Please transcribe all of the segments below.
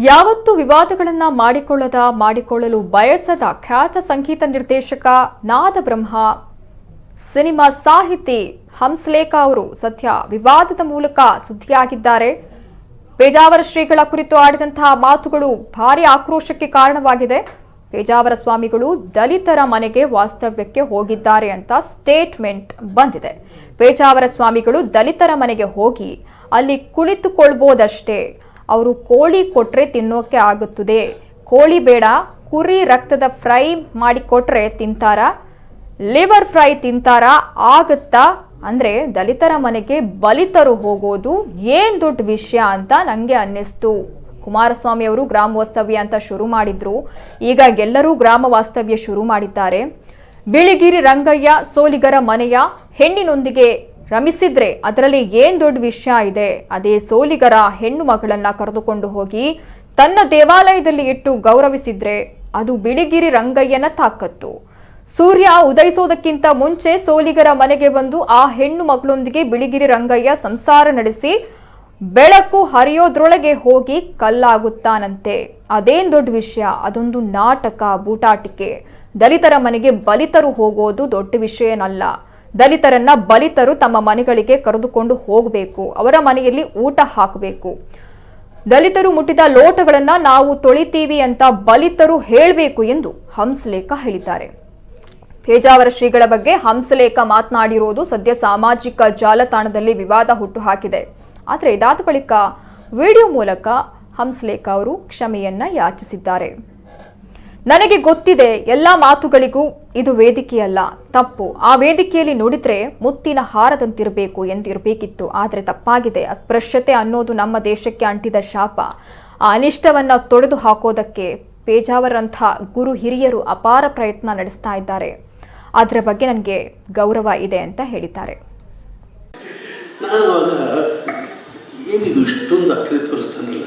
ಯಾವತ್ತೂ ವಿವಾದಗಳನ್ನ ಮಾಡಿಕೊಳ್ಳಲು ಬಯಸದ ಖ್ಯಾತ ಸಂಗೀತ ನಿರ್ದೇಶಕ ನಾದಬ್ರಹ್ಮ ಸಿನಿಮಾ ಸಾಹಿತಿ ಹಂಸಲೇಖ ಅವರು ಸದ್ಯ ವಿವಾದದ ಮೂಲಕ ಸುದ್ದಿಯಾಗಿದ್ದಾರೆ. ಪೇಜಾವರ ಶ್ರೀಗಳ ಕುರಿತು ಆಡಿದಂತಹ ಮಾತುಗಳು ಭಾರಿ ಆಕ್ರೋಶಕ್ಕೆ ಕಾರಣವಾಗಿದೆ. ಪೇಜಾವರ ಸ್ವಾಮಿಗಳು ದಲಿತರ ಮನೆಗೆ ವಾಸ್ತವ್ಯಕ್ಕೆ ಹೋಗಿದ್ದಾರೆ ಅಂತ ಸ್ಟೇಟ್ಮೆಂಟ್ ಬಂದಿದೆ. ಪೇಜಾವರ ಸ್ವಾಮಿಗಳು ದಲಿತರ ಮನೆಗೆ ಹೋಗಿ ಅಲ್ಲಿ ಕುಳಿತುಕೊಳ್ಳಬಹುದಷ್ಟೇ. ಅವರು ಕೋಳಿ ಕೊಟ್ರೆ ತಿನ್ನೋಕೆ ಆಗುತ್ತದೆ. ಕೋಳಿ ಬೇಡ, ಕುರಿ ರಕ್ತದ ಫ್ರೈ ಮಾಡಿ ಕೊಟ್ರೆ ತಿಂತಾರ, ಲಿವರ್ ಫ್ರೈ ತಿಂತಾರ ಆಗುತ್ತಾ ಅಂದ್ರೆ ದಲಿತರ ಮನೆಗೆ ಬಲಿತರು ಹೋಗೋದು ಏನ್ ದೊಡ್ಡ ವಿಷಯ ಅಂತ ನಂಗೆ ಅನ್ನಿಸ್ತು. ಕುಮಾರಸ್ವಾಮಿ ಅವರು ಗ್ರಾಮ ವಾಸ್ತವ್ಯ ಅಂತ ಶುರು ಮಾಡಿದ್ರು. ಈಗ ಎಲ್ಲರೂ ಗ್ರಾಮ ವಾಸ್ತವ್ಯ ಶುರು ಮಾಡಿದ್ದಾರೆ. ಬಿಳಿಗಿರಿ ರಂಗಯ್ಯ ಸೋಲಿಗರ ಮನೆಯ ಹೆಣ್ಣಿನೊಂದಿಗೆ ರಮಿಸಿದ್ರೆ ಅದರಲ್ಲಿ ಏನ್ ದೊಡ್ಡ ವಿಷಯ ಇದೆ? ಅದೇ ಸೋಲಿಗರ ಹೆಣ್ಣು ಮಗಳನ್ನ ಕರೆದುಕೊಂಡು ಹೋಗಿ ತನ್ನ ದೇವಾಲಯದಲ್ಲಿ ಇಟ್ಟು ಗೌರವಿಸಿದ್ರೆ ಅದು ಬಿಳಿಗಿರಿ ರಂಗಯ್ಯನ ತಾಕತ್ತು. ಸೂರ್ಯ ಉದಯಿಸೋದಕ್ಕಿಂತ ಮುಂಚೆ ಸೋಲಿಗರ ಮನೆಗೆ ಬಂದು ಆ ಹೆಣ್ಣು ಮಗಳೊಂದಿಗೆ ಬಿಳಿಗಿರಿ ರಂಗಯ್ಯ ಸಂಸಾರ ನಡೆಸಿ ಬೆಳಕು ಹರಿಯೋದ್ರೊಳಗೆ ಹೋಗಿ ಕಲ್ಲಾಗುತ್ತಾನಂತೆ. ಅದೇನ್ ದೊಡ್ಡ ವಿಷಯ? ಅದೊಂದು ನಾಟಕ, ಬೂಟಾಟಿಕೆ. ದಲಿತರ ಮನೆಗೆ ಬಲಿತರು ಹೋಗೋದು ದೊಡ್ಡ ವಿಷಯನಲ್ಲ. ದಲಿತರನ್ನ ಬಲಿತರು ತಮ್ಮ ಮನೆಗಳಿಗೆ ಕರೆದುಕೊಂಡು ಹೋಗಬೇಕು, ಅವರ ಮನೆಯಲ್ಲಿ ಊಟ ಹಾಕಬೇಕು. ದಲಿತರು ಮುಟ್ಟಿದ ಲೋಟಗಳನ್ನ ನಾವು ತೊಳಿತೀವಿ ಅಂತ ಬಲಿತರು ಹೇಳಬೇಕು ಎಂದು ಹಂಸಲೇಖ ಹೇಳಿದ್ದಾರೆ. ಪೇಜಾವರ ಶ್ರೀಗಳ ಬಗ್ಗೆ ಹಂಸಲೇಖ ಮಾತನಾಡಿರೋದು ಸದ್ಯ ಸಾಮಾಜಿಕ ಜಾಲತಾಣದಲ್ಲಿ ವಿವಾದ ಹುಟ್ಟುಹಾಕಿದೆ. ಆದರೆ ಇದಾದ ಬಳಿಕ ವಿಡಿಯೋ ಮೂಲಕ ಹಂಸಲೇಖ ಅವರು ಕ್ಷಮೆಯನ್ನ ಯಾಚಿಸಿದ್ದಾರೆ. ನನಗೆ ಗೊತ್ತಿದೆ, ಎಲ್ಲಾ ಮಾತುಗಳಿಗೂ ಇದು ವೇದಿಕೆಯಲ್ಲ, ತಪ್ಪು. ಆ ವೇದಿಕೆಯಲ್ಲಿ ನೋಡಿದ್ರೆ ಮುತ್ತಿನ ಹಾರದಂತಿರಬೇಕು ಎಂದಿರಬೇಕಿತ್ತು. ಆದರೆ ತಪ್ಪಾಗಿದೆ. ಅಸ್ಪೃಶ್ಯತೆ ಅನ್ನೋದು ನಮ್ಮ ದೇಶಕ್ಕೆ ಅಂಟಿದ ಶಾಪ. ಆ ಅನಿಷ್ಟವನ್ನ ತೊಡೆದು ಹಾಕೋದಕ್ಕೆ ಪೇಜಾವರಂಥ ಗುರು ಹಿರಿಯರು ಅಪಾರ ಪ್ರಯತ್ನ ನಡೆಸ್ತಾ ಇದ್ದಾರೆ. ಅದರ ಬಗ್ಗೆ ನನಗೆ ಗೌರವ ಇದೆ ಅಂತ ಹೇಳಿದ್ದಾರೆ. ಏನಿದು ಇಷ್ಟೊಂದು ಅಕ್ಕರೆ ತೋರಿಸ್ತಾನಲ್ಲ,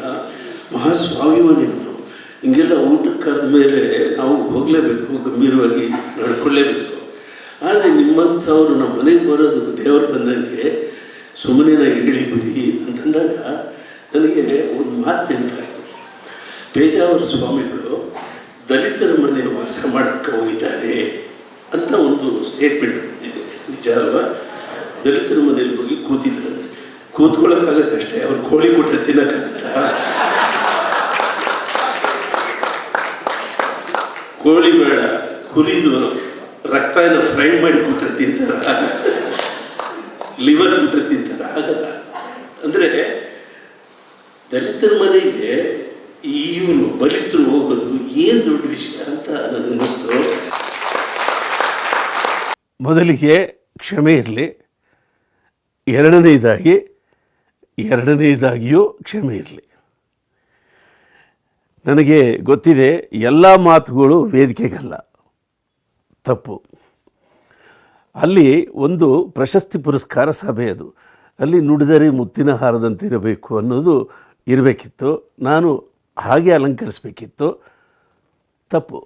ಮಹಾಸ್ವಾಭಿಮಾನಿಯವನು. ಹಿಂಗೆಲ್ಲ ಊಟಕ್ಕಾದ ಮೇಲೆ ನಾವು ಹೋಗಲೇಬೇಕು, ಗಂಭೀರವಾಗಿ ನಡ್ಕೊಳ್ಳೇಬೇಕು. ಆದರೆ ನಿಮ್ಮಂಥವ್ರು ನಮ್ಮ ಮನೆಗೆ ಬರೋದು ದೇವರು ಬಂದಂಗೆ ಸುಮ್ಮನೆ ಹೇಳಿ ಬುದ್ಧಿ ಅಂತಂದಾಗ ನನಗೆ ಒಂದು ಮಾತು ನೆನಪಾಯಿತು. ಪೇಜಾವರ ಸ್ವಾಮಿಗಳು ದಲಿತರ ಮನೆ ವಾಸ ಮಾಡೋಕ್ಕೆ ಹೋಗಿದ್ದಾರೆ ಅಂತ ಒಂದು ಸ್ಟೇಟ್ಮೆಂಟ್ ಬಂದಿದೆ. ನಿಜ ಅಲ್ವಾ? ದಲಿತರ ಮನೆಯಲ್ಲಿ ಹೋಗಿ ಕೂತಿದ್ರಂತೆ. ಕೂತ್ಕೊಳ್ಳೋಕ್ಕಾಗತ್ತೆ ಅಷ್ಟೇ, ಅವ್ರು ಕೋಳಿ ಕೊಟ್ಟರೆ ತಿನ್ನೋಕ್ಕಾಗತ್ತಾ? ಕೋಳಿ ಬೇಡ, ಕುರಿದು ರಕ್ತ ಫ್ರೈ ಮಾಡಿ ಕೊಟ್ಟರೆ ತಿಂತಾರ, ಲಿವರ್ ಕೊಟ್ಟರೆ ತಿಂತಾರ? ಆಗಲ್ಲ. ಅಂದರೆ ದಲಿತರ ಮನೆಗೆ ಇವರು ಬಲಿತರು ಹೋಗೋದು ಏನು ದೊಡ್ಡ ವಿಷಯ ಅಂತ ನನಗನ್ನಿಸ್ತು. ಮೊದಲಿಗೆ ಕ್ಷಮೆ ಇರಲಿ, ಎರಡನೇದಾಗಿಯೂ ಕ್ಷಮೆ ಇರಲಿ. ನನಗೆ ಗೊತ್ತಿದೆ, ಎಲ್ಲ ಮಾತುಗಳು ವೇದಿಕೆಗಲ್ಲ, ತಪ್ಪು. ಅಲ್ಲಿ ಒಂದು ಪ್ರಶಸ್ತಿ ಪುರಸ್ಕಾರ ಸಭೆ, ಅದು ಅಲ್ಲಿ ನುಡಿದರೆ ಮುತ್ತಿನ ಹಾರದಂತೆ ಇರಬೇಕು ಅನ್ನೋದು ಇರಬೇಕಿತ್ತು. ನಾನು ಹಾಗೆ ಅಲಂಕರಿಸಬೇಕಿತ್ತು, ತಪ್ಪು.